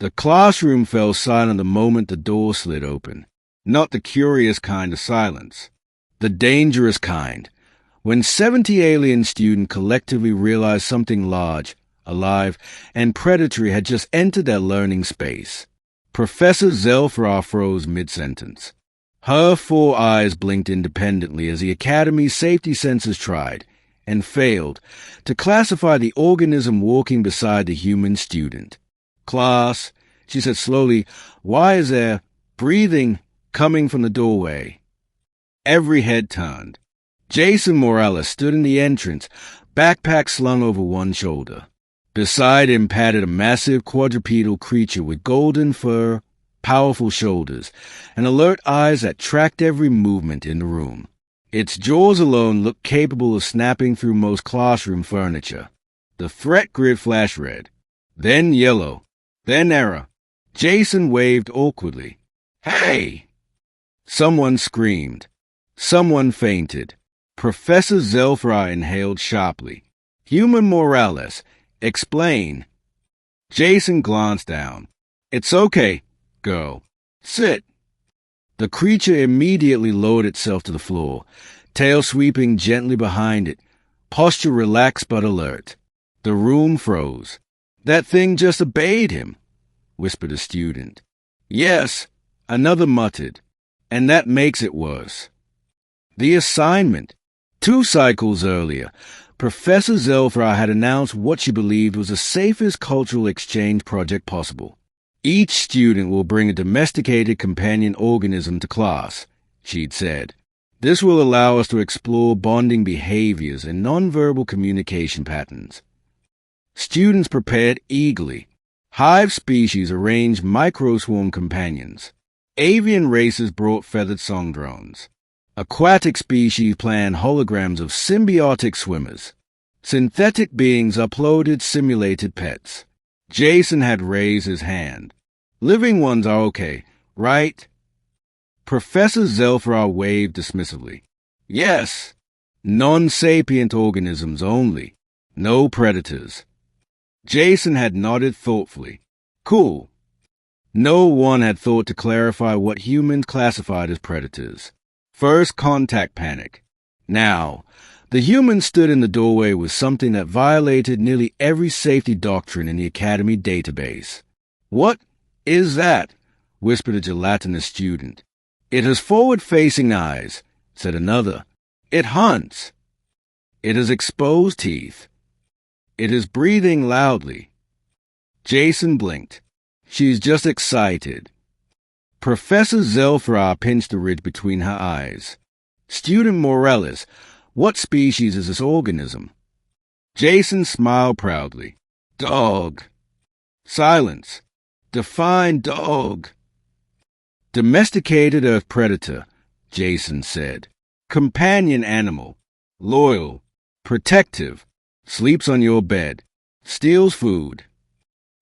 The classroom fell silent the moment the door slid open. Not the curious kind of silence. The dangerous kind. When 70 alien students collectively realized something large, alive, and predatory had just entered their learning space. Professor Zelfra froze mid-sentence. Her 4 eyes blinked independently as the Academy's safety sensors tried, and failed, to classify the organism walking beside the human student. "Class," she said slowly, "why is there breathing coming from the doorway?" Every head turned. Jason Morales stood in the entrance, backpack slung over one shoulder. Beside him padded a massive quadrupedal creature with golden fur, powerful shoulders, and alert eyes that tracked every movement in the room. Its jaws alone looked capable of snapping through most classroom furniture. The threat grid flashed red, then yellow, then error. Jason waved awkwardly. "Hey!" Someone screamed. Someone fainted. Professor Zelfra inhaled sharply. "Human Morales, explain." Jason glanced down. "It's okay, girl. Sit." The creature immediately lowered itself to the floor, tail sweeping gently behind it, posture relaxed but alert. The room froze. "That thing just obeyed him," whispered a student. "Yes," another muttered, "and that makes it worse." The assignment. 2 cycles earlier, Professor Zelfra had announced what she believed was the safest cultural exchange project possible. "Each student will bring a domesticated companion organism to class," she'd said. "This will allow us to explore bonding behaviors and nonverbal communication patterns." Students prepared eagerly. Hive species arranged microswarm companions. Avian races brought feathered song drones. Aquatic species planned holograms of symbiotic swimmers. Synthetic beings uploaded simulated pets. Jason had raised his hand. "Living ones are okay, right?" Professor Zelfra waved dismissively. "Yes. Non-sapient organisms only. No predators." Jason had nodded thoughtfully. "Cool." No one had thought to clarify what humans classified as predators. First contact panic. Now, the human stood in the doorway with something that violated nearly every safety doctrine in the Academy database. "What is that?" whispered a gelatinous student. "It has forward-facing eyes," said another. "It hunts." "It has exposed teeth." "It is breathing loudly." Jason blinked. "She's just excited." Professor Zelfra pinched the ridge between her eyes. "Student Morales, what species is this organism?" Jason smiled proudly. "Dog." "Silence. Define dog." "Domesticated earth predator," Jason said. "Companion animal. Loyal. Protective. Sleeps on your bed. Steals food."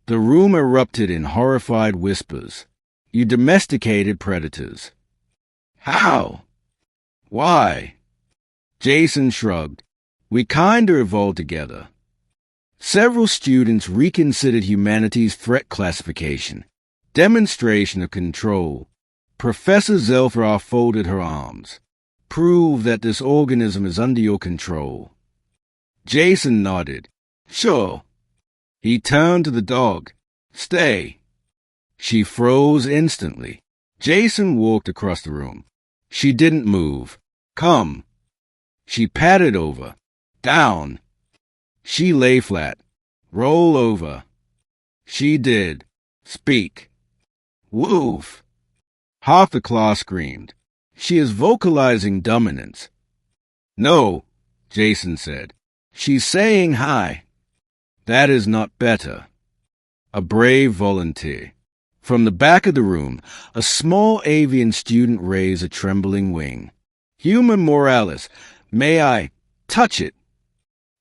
The room erupted in horrified whispers. "You domesticated predators." "How? Why?" Jason shrugged. "We kinda evolved together." Several students reconsidered humanity's threat classification. Demonstration of control. Professor Zelfra folded her arms. "Prove that this organism is under your control." Jason nodded. "Sure." He turned to the dog. "Stay." She froze instantly. Jason walked across the room. She didn't move. "Come." She patted over. "Down." She lay flat. "Roll over." She did. "Speak." "Woof." Half the class screamed. "She is vocalizing dominance." "No," Jason said. "She's saying hi." "That is not better." A brave volunteer. From the back of the room, a small avian student raised a trembling wing. "Human Morales, may I touch it?"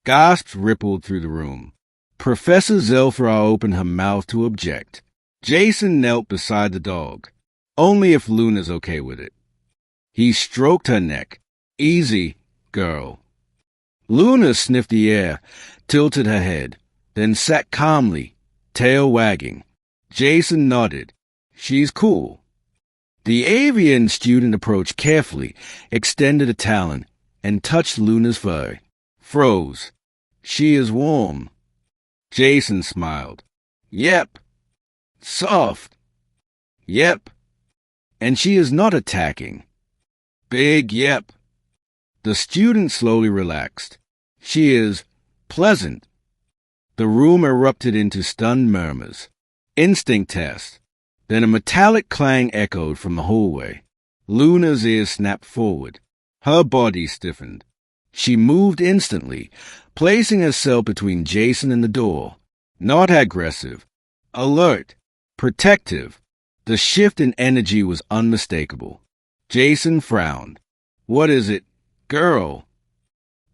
Gasps rippled through the room. Professor Zelfra opened her mouth to object. Jason knelt beside the dog. "Only if Luna's okay with it." He stroked her neck. "Easy, girl." Luna sniffed the air, tilted her head, then sat calmly, tail wagging. Jason nodded. She's cool. The avian student approached carefully, extended a talon, and touched Luna's fur. Froze. She is warm. Jason smiled. Yep. Soft. Yep. And she is not attacking. Big yep. The student slowly relaxed. She is pleasant. The room erupted into stunned murmurs. Instinct test. Then a metallic clang echoed from the hallway. Luna's ears snapped forward. Her body stiffened. She moved instantly, placing herself between Jason and the door. Not aggressive. Alert. Protective. The shift in energy was unmistakable. Jason frowned. What is it, girl?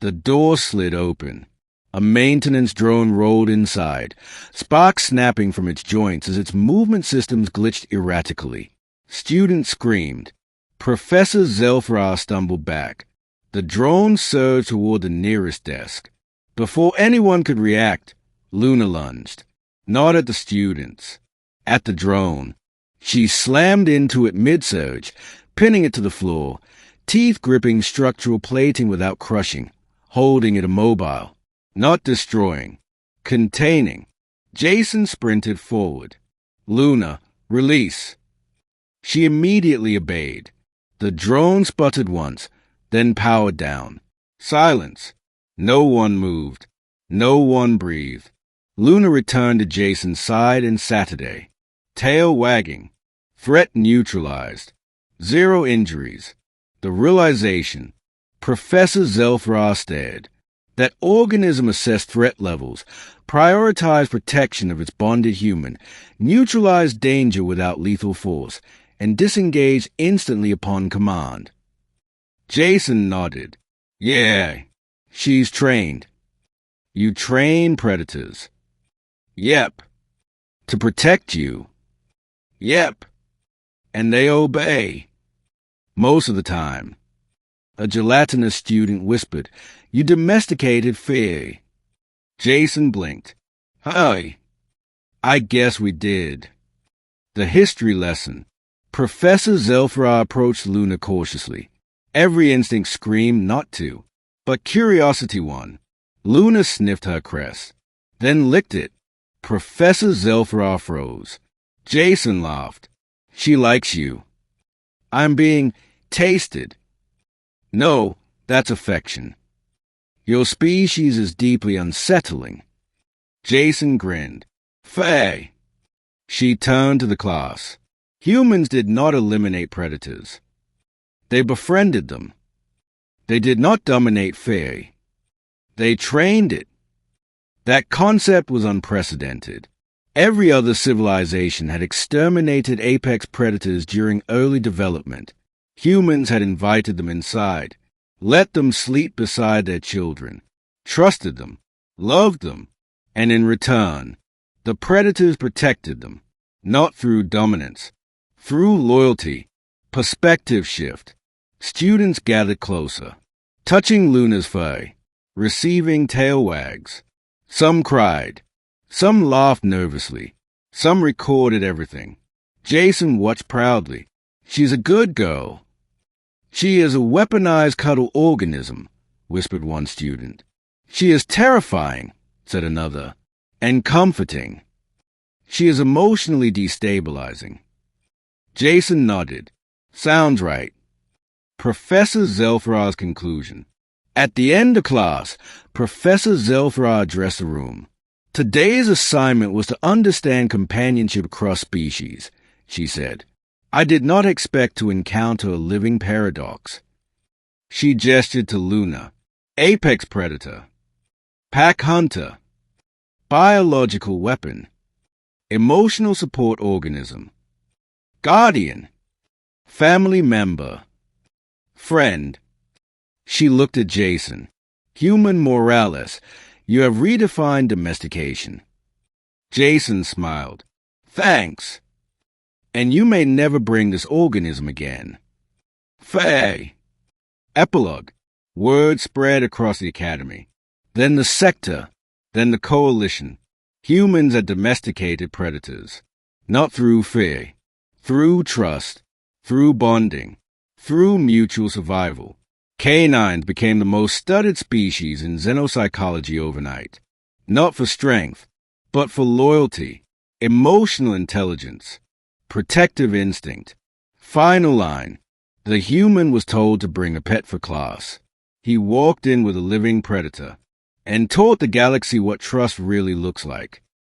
The door slid open. A maintenance drone rolled inside, sparks snapping from its joints as its movement systems glitched erratically. Students screamed. Professor Zelfra stumbled back. The drone surged toward the nearest desk. Before anyone could react, Luna lunged. Not at the students. At the drone. She slammed into it mid-surge, pinning it to the floor, teeth gripping structural plating without crushing, holding it immobile. Not destroying. Containing. Jason sprinted forward. Luna, release. She immediately obeyed. The drone sputtered once, then powered down. Silence. No one moved. No one breathed. Luna returned to Jason's side and Saturday. Tail wagging. Threat neutralized. 0 injuries. The realization. Professor Zelfra stared. That organism assessed threat levels, prioritized protection of its bonded human, neutralized danger without lethal force, and disengaged instantly upon command. Jason nodded. Yeah, she's trained. You train predators. Yep. To protect you. Yep. And they obey. Most of the time. A gelatinous student whispered, You domesticated fear. Jason blinked. Hi. I guess we did. The history lesson. Professor Zelfra approached Luna cautiously. Every instinct screamed not to, but curiosity won. Luna sniffed her crest, then licked it. Professor Zelfra froze. Jason laughed. She likes you. I'm being tasted. No, that's affection. Your species is deeply unsettling. Jason grinned. Faye. She turned to the class. Humans did not eliminate predators. They befriended them. They did not dominate Faye. They trained it. That concept was unprecedented. Every other civilization had exterminated apex predators during early development. Humans had invited them inside, let them sleep beside their children, trusted them, loved them, and in return, the predators protected them, not through dominance, through loyalty. Perspective shift. Students gathered closer, touching Luna's fur, receiving tail wags. Some cried. Some laughed nervously. Some recorded everything. Jason watched proudly. She's a good girl. She is a weaponized cuddle organism, whispered one student. She is terrifying, said another, and comforting. She is emotionally destabilizing. Jason nodded. Sounds right. Professor Zelfra's conclusion. At the end of class, Professor Zelfra addressed the room. Today's assignment was to understand companionship across species, she said. I did not expect to encounter a living paradox. She gestured to Luna. Apex predator. Pack hunter. Biological weapon. Emotional support organism. Guardian. Family member. Friend. She looked at Jason. Human Morales, you have redefined domestication. Jason smiled. Thanks. And you may never bring this organism again. Faye. Epilogue. Word spread across the academy. Then the sector. Then the coalition. Humans are domesticated predators. Not through fear, through trust, through bonding, through mutual survival. Canines became the most studied species in xenopsychology overnight. Not for strength, but for loyalty, emotional intelligence, protective instinct. Final line. The human was told to bring a pet for class. He walked in with a living predator and taught the galaxy what trust really looks like.